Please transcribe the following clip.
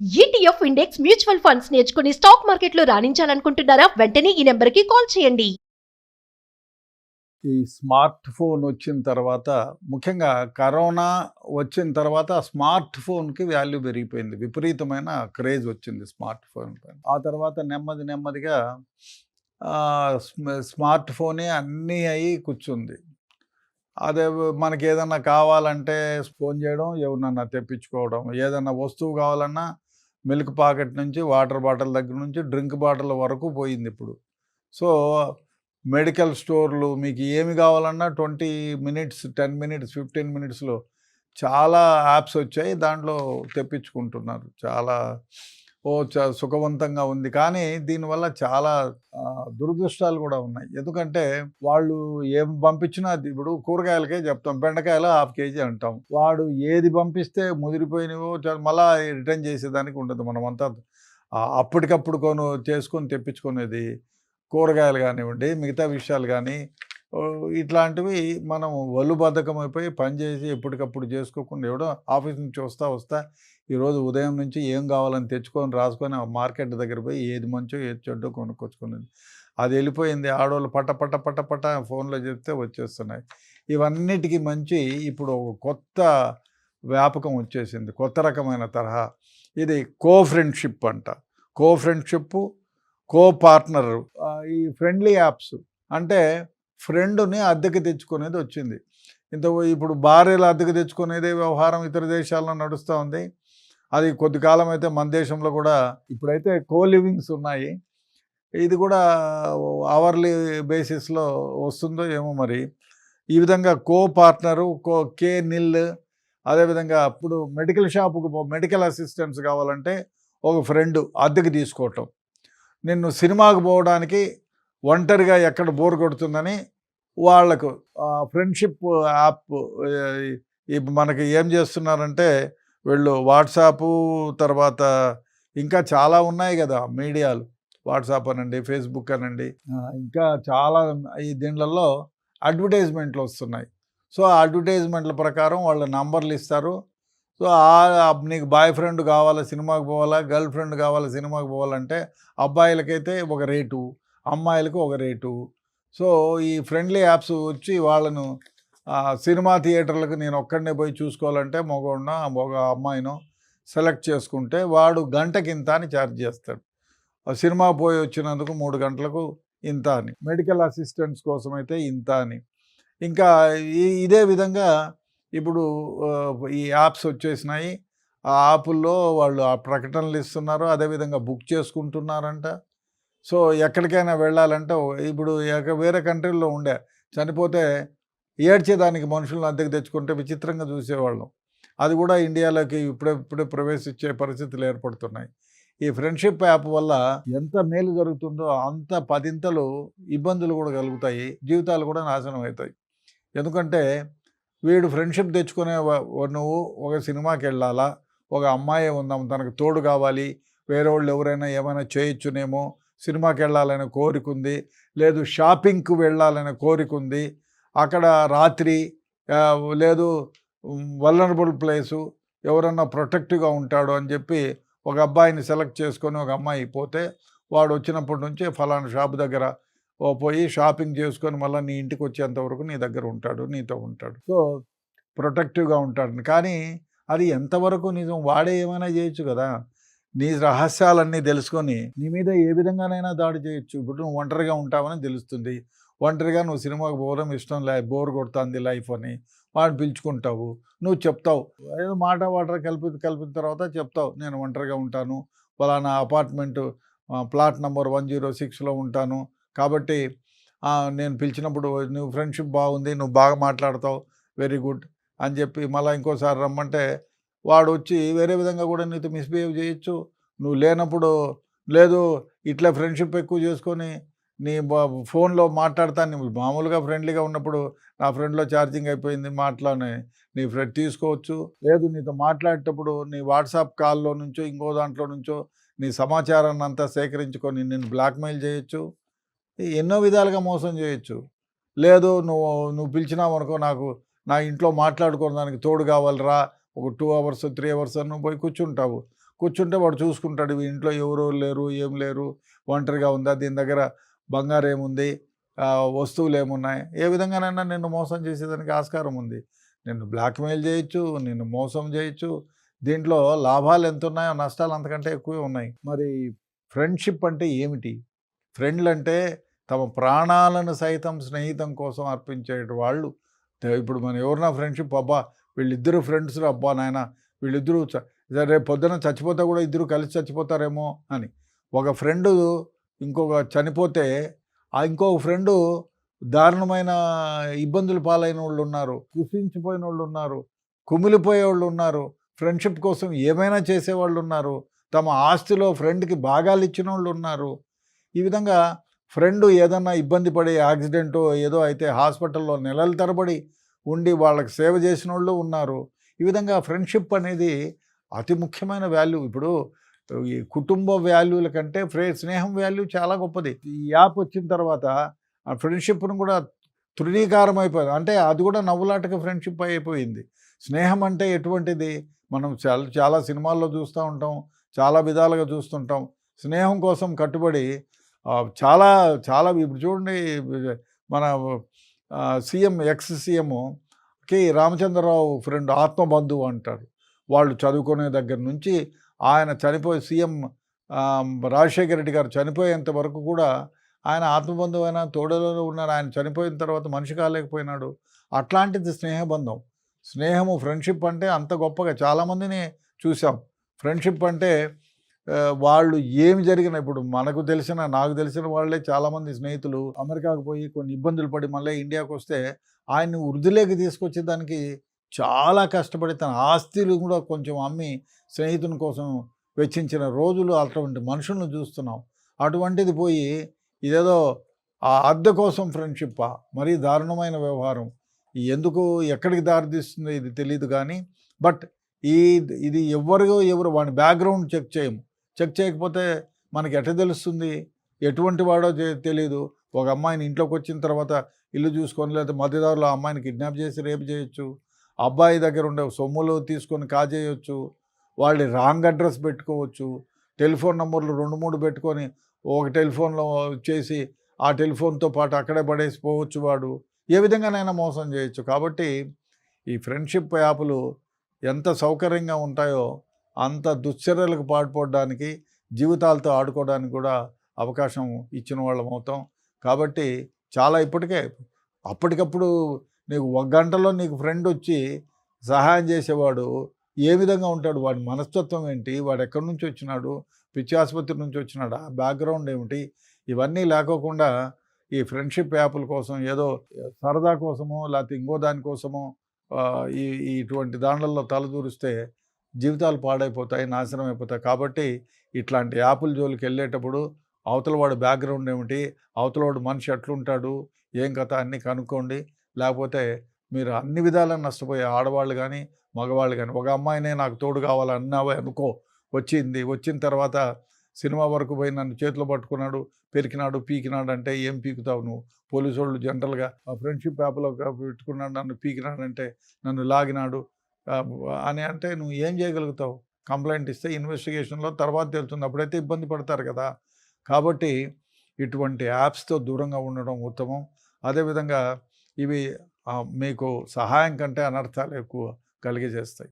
ETF index mutual funds నేర్చుకుని stock మార్కెట్లో రాణించాలనుకుంటున్నారా? వెంటనే ఈ నెంబర్కి కాల్ చేయండి. ఈ స్మార్ట్ ఫోన్ వచ్చిన తర్వాత, ముఖ్యంగా కరోనా వచ్చిన తర్వాత స్మార్ట్ ఫోన్కి వాల్యూ పెరిగిపోయింది. విపరీతమైన క్రేజ్ వచ్చింది స్మార్ట్ ఫోన్ పైన. ఆ తర్వాత నెమ్మదిగా స్మార్ట్ ఫోనే అన్నీ అయి కూర్చుంది. అదే మనకి ఏదన్నా కావాలంటే ఫోన్ చేయడం, ఎవరినన్నా తెప్పించుకోవడం, ఏదన్నా వస్తువు కావాలన్నా మిల్క్ ప్యాకెట్ నుంచి వాటర్ బాటిల్ దగ్గర నుంచి డ్రింక్ బాటిల్ వరకు పోయింది ఇప్పుడు. సో మెడికల్ స్టోర్లు మీకు ఏమి కావాలన్నా 20 మినిట్స్, 10 మినిట్స్, 15 మినిట్స్లో చాలా యాప్స్ వచ్చాయి. దాంట్లో తెప్పించుకుంటున్నారు. చాలా సుఖవంతంగా ఉంది. కానీ దీనివల్ల చాలా దురదృష్టాలు కూడా ఉన్నాయి. ఎందుకంటే వాళ్ళు ఏం పంపించినా, ఇప్పుడు కూరగాయలకే చెప్తాం, బెండకాయలు 1/2 కేజీ అంటాం. వాడు ఏది పంపిస్తే ముదిరిపోయినవో మళ్ళా రిటర్న్ చేసేదానికి ఉండదు. మనమంతా అప్పటికప్పుడు చేసుకొని తెప్పించుకునేది. కూరగాయలు కానివ్వండి, మిగతా విషయాలు కానీ ఇట్లాంటివి మనం బద్ధకం అయిపోయి పనిచేసి ఎప్పటికప్పుడు చేసుకోకుండా ఎవడో ఆఫీస్ నుంచి వస్తా ఈరోజు ఉదయం నుంచి ఏం కావాలని తెచ్చుకొని రాసుకొని మార్కెట్ దగ్గర పోయి ఏది మంచో ఏది చెడ్డో కొనుక్కొచ్చుకునేది. అది వెళ్ళిపోయింది. ఆడవాళ్ళు పట్ట ఫోన్లో చెప్తే వచ్చేస్తున్నాయి. ఇవన్నిటికీ మంచి ఇప్పుడు కొత్త వ్యాపకం వచ్చేసింది, కొత్త రకమైన తరహా. ఇది ఫ్రెండ్షిప్ అంట. Friendship, partner. ఈ ఫ్రెండ్లీ యాప్స్ అంటే ఫ్రెండ్ని అద్దెకి తెచ్చుకునేది వచ్చింది. ఇప్పుడు భార్యలు అద్దెకి తెచ్చుకునేదే వ్యవహారం ఇతర దేశాల్లో నడుస్తూ ఉంది. అది కొద్ది కాలం అయితే మన దేశంలో కూడా ఇప్పుడైతే లివింగ్స్ ఉన్నాయి. ఇది కూడా అవర్లీ బేసిస్లో వస్తుందో ఏమో మరి. ఈ విధంగా పార్ట్నరు, నిల్. అదేవిధంగా ఇప్పుడు మెడికల్ షాపుకు మెడికల్ అసిస్టెంట్స్ కావాలంటే ఒక ఫ్రెండ్ అద్దెకి తీసుకోవటం. నిన్ను సినిమాకు పోవడానికి ఒంటరిగా ఎక్కడ బోర్ కొడుతుందని వాళ్లకు ఫ్రెండ్షిప్ యాప్. ఇప్పుడు మనకి ఏం చేస్తున్నారంటే వీళ్ళు వాట్సాపు, తర్వాత ఇంకా చాలా ఉన్నాయి కదా మీడియాలు, వాట్సాప్ అనండి, ఫేస్బుక్ అనండి, ఇంకా చాలా ఈ దీంట్లో అడ్వర్టైజ్మెంట్లు వస్తున్నాయి. సో ఆ అడ్వర్టైజ్మెంట్ల ప్రకారం వాళ్ళ నంబర్లు ఇస్తారు. సో నీకు బాయ్ ఫ్రెండ్ కావాలా సినిమాకి పోవాలా, గర్ల్ ఫ్రెండ్ కావాలా సినిమాకి పోవాలంటే అబ్బాయిలకైతే ఒక రేటు, అమ్మాయిలకు ఒక రేటు. సో ఈ ఫ్రెండ్లీ యాప్స్ వచ్చి వాళ్ళను సినిమా థియేటర్లకు నేను ఒక్కడనే పోయి చూసుకోవాలంటే ఒక అమ్మాయినో సెలెక్ట్ చేసుకుంటే వాడు గంటకి ఇంత అని ఛార్జ్ చేస్తాడు. సినిమా పోయి వచ్చినందుకు 3 గంటలకు ఇంత అని, మెడికల్ అసిస్టెంట్స్ కోసం అయితే ఇంత అని. ఇంకా ఇదే విధంగా ఇప్పుడు ఈ యాప్స్ వచ్చేసినాయి. ఆ యాపుల్లో వాళ్ళు ఆ ప్రకటనలు ఇస్తున్నారు, అదేవిధంగా బుక్ చేసుకుంటున్నారంట. సో ఎక్కడికైనా వెళ్ళాలంటే ఇప్పుడు వేరే కంట్రీల్లో చనిపోతే ఏడ్చేదానికి మనుషులను అద్దెకు తెచ్చుకుంటే విచిత్రంగా చూసేవాళ్ళం. అది కూడా ఇండియాలోకి ఇప్పుడే ప్రవేశించే పరిస్థితులు ఏర్పడుతున్నాయి. ఈ ఫ్రెండ్షిప్ యాప్ వల్ల ఎంత మేలు జరుగుతుందో అంత 10 ఇబ్బందులు కూడా కలుగుతాయి, జీవితాలు కూడా నాశనం అవుతాయి. ఎందుకంటే వీడు ఫ్రెండ్షిప్ తెచ్చుకునే నువ్వు ఒక సినిమాకి వెళ్ళాలా, ఒక అమ్మాయి ఉందాం తనకు తోడు కావాలి, వేరే వాళ్ళు ఎవరైనా ఏమైనా చేయొచ్చునేమో, సినిమాకి వెళ్ళాలనే కోరిక ఉంది, లేదు షాపింగ్కి వెళ్ళాలనే కోరిక ఉంది, అక్కడ రాత్రి లేదు వల్నరబుల్ ప్లేసు, ఎవరన్నా ప్రొటెక్టివ్గా ఉంటాడు అని చెప్పి ఒక అబ్బాయిని సెలెక్ట్ చేసుకొని ఒక అమ్మాయి పోతే వాడు వచ్చినప్పటి నుంచి ఫలానా షాప్ దగ్గర పోయి షాపింగ్ చేసుకొని మళ్ళీ నీ ఇంటికి వచ్చేంతవరకు నీ దగ్గర ఉంటాడు, నీతో ఉంటాడు. సో ప్రొటెక్టివ్గా ఉంటాడు. కానీ అది ఎంతవరకు నిజం? వాడే ఏమైనా చేయొచ్చు కదా. నీ రహస్యాలన్నీ తెలుసుకొని నీ మీద ఏ విధంగానైనా దాడి చేయొచ్చు. ఇప్పుడు నువ్వు ఒంటరిగా ఉంటావని తెలుస్తుంది, ఒంటరిగా నువ్వు సినిమాకి పోవడం ఇష్టం బోర్ కొడుతుంది లైఫ్ అని వాడిని పిలుచుకుంటావు, నువ్వు చెప్తావు, ఏదో మాట కలిపిన తర్వాత చెప్తావు, నేను ఒంటరిగా ఉంటాను, ఫలానా అపార్ట్మెంటు ప్లాట్ నెంబర్ 106లో ఉంటాను, కాబట్టి నేను పిలిచినప్పుడు నువ్వు ఫ్రెండ్షిప్ బాగుంది, నువ్వు బాగా మాట్లాడతావు, వెరీ గుడ్ అని చెప్పి మళ్ళీ ఇంకోసారి రమ్మంటే వాడు వచ్చి వేరే విధంగా కూడా నీతో మిస్బిహేవ్ చేయొచ్చు. నువ్వు లేనప్పుడు లేదు ఇట్లా ఫ్రెండ్షిప్ ఎక్కువ చేసుకొని నీ ఫోన్లో మాట్లాడతాను. మామూలుగా ఫ్రెండ్లీగా ఉన్నప్పుడు నా ఫ్రెండ్లో ఛార్జింగ్ అయిపోయింది నీ ఫ్రెండ్ తీసుకోవచ్చు. లేదు నీతో మాట్లాడేటప్పుడు నీ వాట్సాప్ కాల్లో నుంచో ఇంకో దాంట్లో నుంచో నీ సమాచారాన్ని అంతా సేకరించుకొని నేను బ్లాక్మెయిల్ చేయొచ్చు, ఎన్నో విధాలుగా మోసం చేయొచ్చు. లేదు నువ్వు పిలిచినావు అనుకో, నా ఇంట్లో మాట్లాడుకోవడానికి తోడు కావాలిరా, ఒక 2 అవర్స్ 3 అవర్స్ నువ్వు పోయి కూర్చుంటావు. కూర్చుంటే వాడు చూసుకుంటాడు, ఈ ఇంట్లో ఎవరు లేరు, ఏం లేరు, ఒంటరిగా ఉందా, దీని దగ్గర బంగారం ఏముంది, వస్తువులు ఏమున్నాయి, ఏ విధంగానైనా నిన్ను మోసం చేసేదానికి ఆస్కారం ఉంది. నిన్ను బ్లాక్మెయిల్ చేయొచ్చు, నిన్ను మోసం చేయొచ్చు. దీంట్లో లాభాలు ఎంత ఉన్నాయో నష్టాలు అంతకంటే ఎక్కువే ఉన్నాయి. మరి ఫ్రెండ్షిప్ అంటే ఏమిటి? ఫ్రెండ్లు అంటే తమ ప్రాణాలను సైతం స్నేహితం కోసం అర్పించే వాళ్ళు. ఇప్పుడు మనం ఎవరన్నా ఫ్రెండ్షిప్, అబ్బా వీళ్ళిద్దరు ఫ్రెండ్స్, అబ్బా నాయన వీళ్ళిద్దరూ రేపు పొద్దున చచ్చిపోతే కూడా ఇద్దరు కలిసి చచ్చిపోతారేమో అని. ఒక ఫ్రెండు ఇంకొక చనిపోతే ఆ ఇంకొక ఫ్రెండు దారుణమైన ఇబ్బందులు పాలైన వాళ్ళు ఉన్నారు, కృషించిపోయిన వాళ్ళు ఉన్నారు, కుమిలిపోయే వాళ్ళు ఉన్నారు, ఫ్రెండ్షిప్ కోసం ఏమైనా చేసేవాళ్ళు ఉన్నారు, తమ ఆస్తిలో ఫ్రెండ్కి భాగాలు ఇచ్చిన వాళ్ళు ఉన్నారు. ఈ విధంగా ఫ్రెండ్ ఏదన్నా ఇబ్బంది పడి యాక్సిడెంటో ఏదో అయితే హాస్పిటల్లో నెలల తరబడి ఉండి వాళ్ళకి సేవ చేసిన వాళ్ళు ఉన్నారు. ఈ విధంగా ఫ్రెండ్షిప్ అనేది అతి ముఖ్యమైన వాల్యూ. ఇప్పుడు ఈ కుటుంబ వాల్యూల కంటే స్నేహం వాల్యూ చాలా గొప్పది. ఈ యాప్ వచ్చిన తర్వాత ఆ ఫ్రెండ్షిప్ను కూడా తృణీకారం అయిపోయింది. అంటే అది కూడా నవ్వులాటగా ఫ్రెండ్షిప్ అయిపోయింది. స్నేహం అంటే ఎటువంటిది మనం చాలా చాలా సినిమాల్లో చూస్తూ ఉంటాం, చాలా విధాలుగా చూస్తుంటాం. స్నేహం కోసం కట్టుబడి చాలా చాలా ఇప్పుడు చూడండి, మన CM ex CM K Ramachandra Rao friend ఆత్మబంధువు అంటారు. వాళ్ళు చదువుకునే దగ్గర నుంచి ఆయన చనిపోయి సీఎం రాజశేఖర రెడ్డి గారు చనిపోయేంత వరకు కూడా ఆయన ఆత్మబంధువు అయినా తోడలో ఉన్నాడు. ఆయన చనిపోయిన తర్వాత మనిషి కాలేకపోయినాడు. అట్లాంటిది స్నేహబంధం. స్నేహము ఫ్రెండ్షిప్ అంటే అంత గొప్పగా చాలామందిని చూసాం. ఫ్రెండ్షిప్ అంటే వాళ్ళు ఏమి జరిగినా, ఇప్పుడు నాకు తెలిసిన వాళ్ళే చాలామంది స్నేహితులు అమెరికాకు పోయి కొన్ని ఇబ్బందులు పడి మళ్ళీ ఇండియాకు వస్తే ఆయన్ని వృద్ధిలోకి తీసుకొచ్చేదానికి చాలా కష్టపడి తన ఆస్తులు కూడా కొంచెం అమ్మి స్నేహితుని కోసం వెచ్చించిన రోజులు, అటువంటి మనుషులను చూస్తున్నాం. అటువంటిది పోయి ఇదేదో ఆ అద్దె కోసం ఫ్రెండ్షిప్పా, మరీ దారుణమైన వ్యవహారం. ఎందుకు ఎక్కడికి దారితీస్తుందో ఇది తెలియదు. కానీ బట్ ఇది ఎవరు వాడి బ్యాక్గ్రౌండ్ చెక్ చేయకపోతే మనకి ఎట్లా తెలుస్తుంది ఎటువంటి వాడో తెలియదు. ఒక అమ్మాయిని ఇంట్లోకి వచ్చిన తర్వాత ఇల్లు చూసుకొని లేదా మధ్యదారులో ఆ అమ్మాయిని కిడ్నాప్ చేసి రేపు చేయొచ్చు, అబ్బాయి దగ్గర ఉండే సొమ్ములు తీసుకొని కాజేయచ్చు, వాళ్ళని రాంగ్ అడ్రస్ పెట్టుకోవచ్చు, టెలిఫోన్ నంబర్లు 2-3 పెట్టుకొని ఒక టెలిఫోన్లో చేసి ఆ టెలిఫోన్తో పాటు అక్కడే పడేసిపోవచ్చు. వాడు ఏ విధంగానైనా మోసం చేయొచ్చు. కాబట్టి ఈ ఫ్రెండ్షిప్ యాప్లు ఎంత సౌకర్యంగా ఉంటాయో అంత దుశ్చర్యలకు పాల్పడడానికి, జీవితాలతో ఆడుకోవడానికి కూడా అవకాశం ఇచ్చిన వాళ్ళం అవుతాం. కాబట్టి చాలా ఇప్పటికే అప్పటికప్పుడు నీకు ఒక గంటలో నీకు ఫ్రెండ్ వచ్చి సహాయం చేసేవాడు ఏ విధంగా ఉంటాడు, వాడి మనస్తత్వం ఏంటి, వాడు ఎక్కడి నుంచి వచ్చినాడు, పిచ్చి ఆసుపత్రి నుంచి వచ్చినాడా, బ్యాక్గ్రౌండ్ ఏమిటి, ఇవన్నీ లేకోకుండా ఈ ఫ్రెండ్షిప్ యాప్ల కోసం ఏదో సరదా కోసమో లేకపోతే ఇంకో దానికోసమో ఇటువంటి దాంట్లలో తలదూరిస్తే జీవితాలు పాడైపోతాయి, నాశనం అయిపోతాయి. కాబట్టి ఇట్లాంటి యాప్ల జోలికి వెళ్ళేటప్పుడు అవతల వాడు బ్యాక్గ్రౌండ్ ఏమిటి, అవతల వాడు మనిషి ఎట్లుంటాడు, ఏం కథ అన్నీ కనుక్కోండి. లేకపోతే మీరు అన్ని విధాలా నష్టపోయే ఆడవాళ్ళు కానీ మగవాళ్ళు కానీ. ఒక అమ్మాయినే నాకు తోడు కావాలన్నావే అనుకో, వచ్చిన తర్వాత సినిమా వరకు పోయి నన్ను చేతిలో పట్టుకున్నాడు, పెరికినాడు, పీకినాడు అంటే ఏం పీకుతావు నువ్వు? పోలీసు వాళ్ళు జనరల్గా ఆ ఫ్రెండ్షిప్ యాప్లో పెట్టుకున్నాడు, నన్ను పీకినాడంటే, నన్ను లాగినాడు అని అంటే నువ్వు ఏం చేయగలుగుతావు? కంప్లైంట్ ఇస్తే ఇన్వెస్టిగేషన్లో తర్వాత తెలుస్తుంది, అప్పుడైతే ఇబ్బంది పడతారు కదా. కాబట్టి ఇటువంటి యాప్స్తో దూరంగా ఉండడం ఉత్తమం. అదేవిధంగా ఇవి మీకు సహాయం కంటే అనర్థాలు ఎక్కువ కలిగజేస్తాయి.